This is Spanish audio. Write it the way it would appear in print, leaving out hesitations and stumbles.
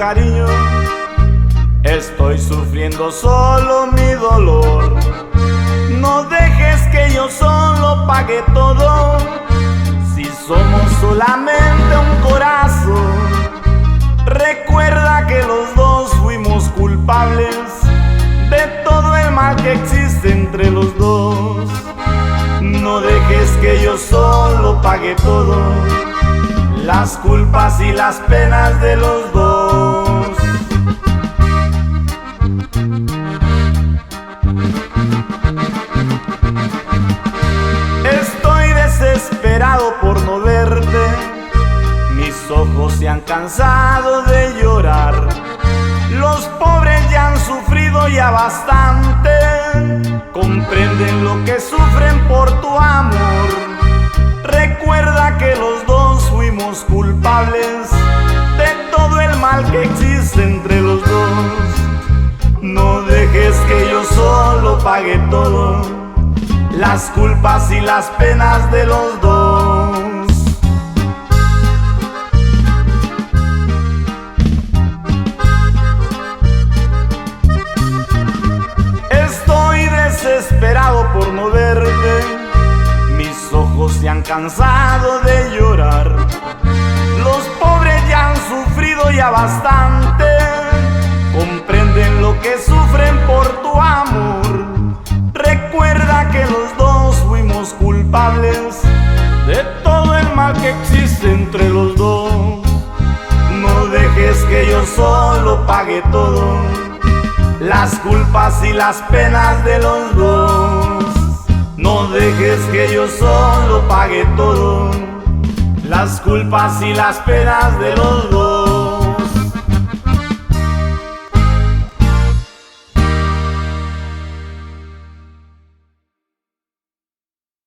cariño. Estoy sufriendo solo mi dolor. No dejes que yo solo pague todo. Si somos solamente un corazón, recuerda que los dos fuimos culpables de todo el mal que existe entre los dos. No dejes que yo solo pague todo, las culpas y las penas de los dos. Estoy desesperado por no verte, mis ojos se han cansado de llorar. Los pobres ya han sufrido ya bastante, comprenden lo que sufren por tu amor. Recuerda que los dos fuimos culpables de todo el mal que existe entre los dos. No dejes que yo solo pague todo, las culpas y las penas de los dos. Estoy desesperado por no verte, mis ojos se han cansado de llorar. Los pobres ya han sufrido ya bastante, comprenden lo que sufren por tu amor. Recuerda que los dos fuimos culpables de todo el mal que existe entre los dos. No dejes que yo solo pague todo, las culpas y las penas de los dos. No dejes que yo solo pague todo, las culpas y las penas de los dos.